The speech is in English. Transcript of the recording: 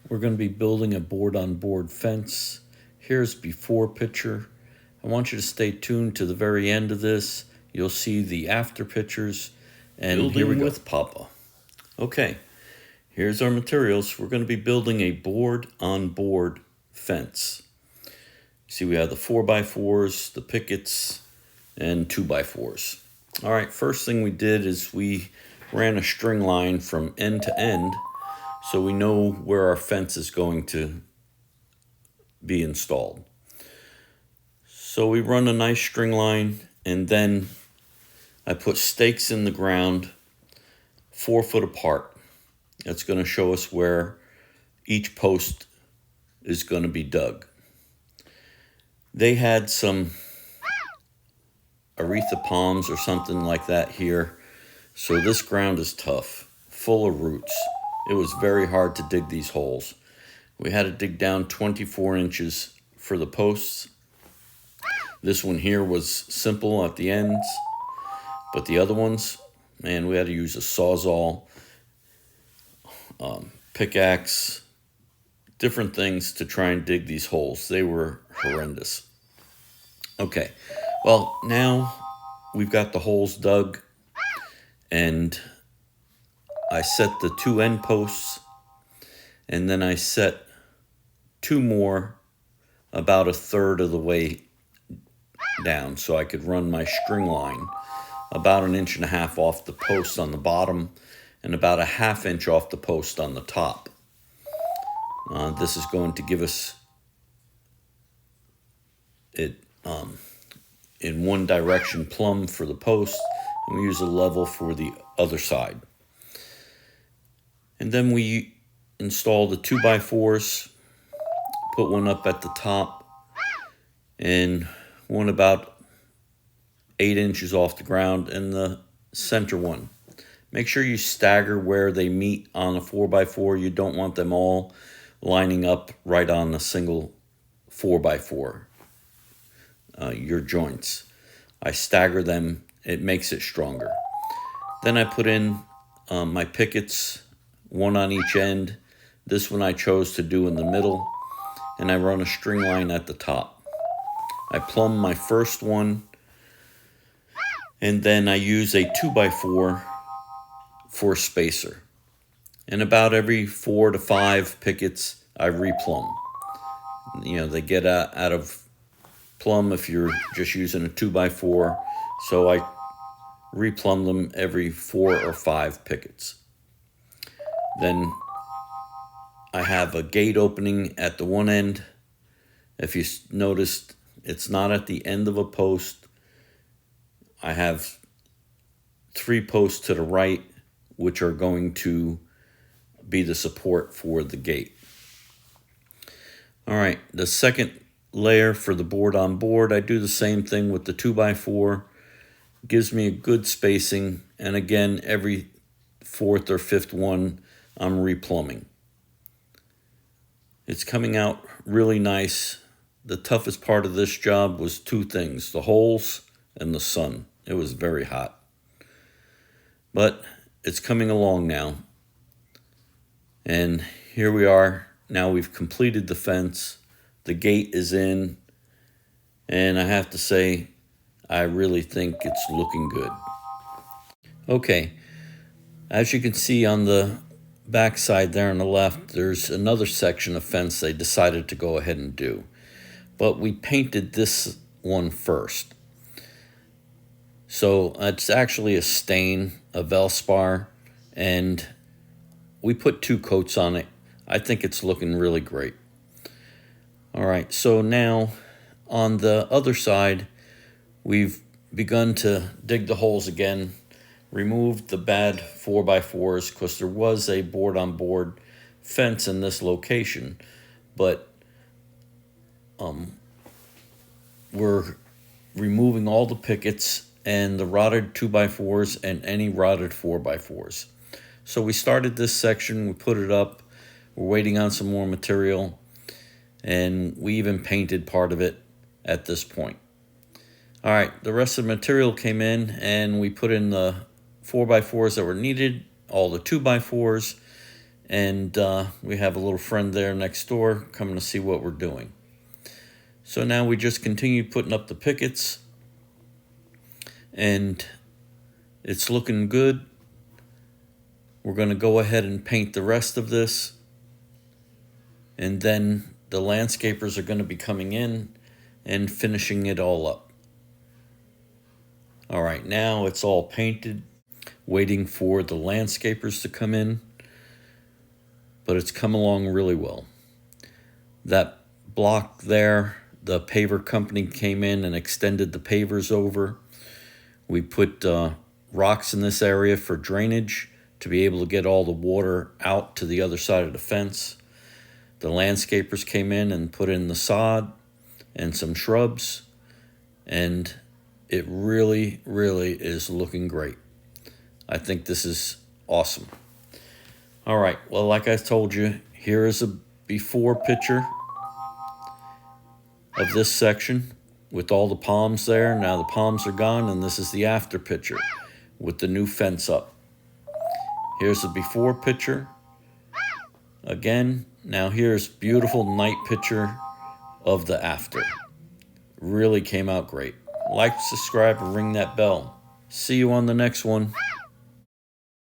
We're going to be building a board-on-board fence. Here's before picture. I want you to stay tuned to the very end of this. You'll see the after pictures. And here we go. With Papa. Okay, here's our materials. We're going to be building a board-on-board fence. See, we have the 4x4s, the pickets, and 2x4s. All right, first thing we did is we ran a string line from end to end so we know where our fence is going to be installed. So we run a nice string line, and then I put stakes in the ground 4 foot apart. That's going to show us where each post is going to be dug. They had some Aretha palms or something like that here. So this ground is tough, full of roots. It was very hard to dig these holes. We had to dig down 24 inches for the posts. This one here was simple at the ends, but the other ones, man, we had to use a sawzall, pickaxe, different things to try and dig these holes. They were horrendous. Okay, well, now we've got the holes dug, and I set the 2 end posts, and then I set 2 more about 1/3 of the way down so I could run my string line about 1.5 inches off the post on the bottom and about 1/2 inch off the post on the top. This is going to give us it in one direction plumb for the post, and we use a level for the other side. And then we install the 2x4s, put one up at the top and one about 8 inches off the ground, and the center one. Make sure you stagger where they meet on a 4x4. You don't want them all lining up right on a single 4x4. Your joints. I stagger them. It makes it stronger. Then I put in my pickets, 1 on each end. This one I chose to do in the middle, and I run a string line at the top. I plumb my first one, and then I use a 2x4 for a spacer. And about every 4 to 5 pickets, I replumb. You know, they get out of plumb if you're just using a 2x4, so I replumb them every 4 or 5 pickets. Then I have a gate opening at the one end. If you noticed, it's not at the end of a post. I have 3 posts to the right, which are going to be the support for the gate. All right, the second layer for the board on board, I do the same thing with the 2x4. Gives me a good spacing, and again, every 4th or 5th one, I'm replumbing. It's coming out really nice. The toughest part of this job was 2 things, the holes and the sun. It was very hot. But it's coming along now. And here we are. Now we've completed the fence. The gate is in. And I have to say, I really think it's looking good. Okay, as you can see on the back side there on the left, there's another section of fence they decided to go ahead and do. But we painted this one first. So it's actually a stain, a Velspar, and we put 2 coats on it. I think it's looking really great. All right, so now on the other side, we've begun to dig the holes again, removed the bad 4x4s because there was a board-on-board fence in this location, but we're removing all the pickets and the rotted 2x4s and any rotted 4x4s. So we started this section, we put it up, we're waiting on some more material, and we even painted part of it at this point. All right, the rest of the material came in, and we put in the 4x4s that were needed, all the 2x4s, And we have a little friend there next door coming to see what we're doing. So now we just continue putting up the pickets, and it's looking good. We're going to go ahead and paint the rest of this, and then the landscapers are going to be coming in and finishing it all up. All right, now it's all painted, waiting for the landscapers to come in, but it's come along really well. That block there, the paver company came in and extended the pavers over. We put rocks in this area for drainage to be able to get all the water out to the other side of the fence. The landscapers came in and put in the sod and some shrubs, and it really, really is looking great. I think this is awesome. All right, well, like I told you, here is a before picture of this section with all the palms there. Now the palms are gone, and this is the after picture with the new fence up. Here's the before picture. Again, now here's beautiful night picture of the after. Really came out great. Like, subscribe, and ring that bell. See you on the next one.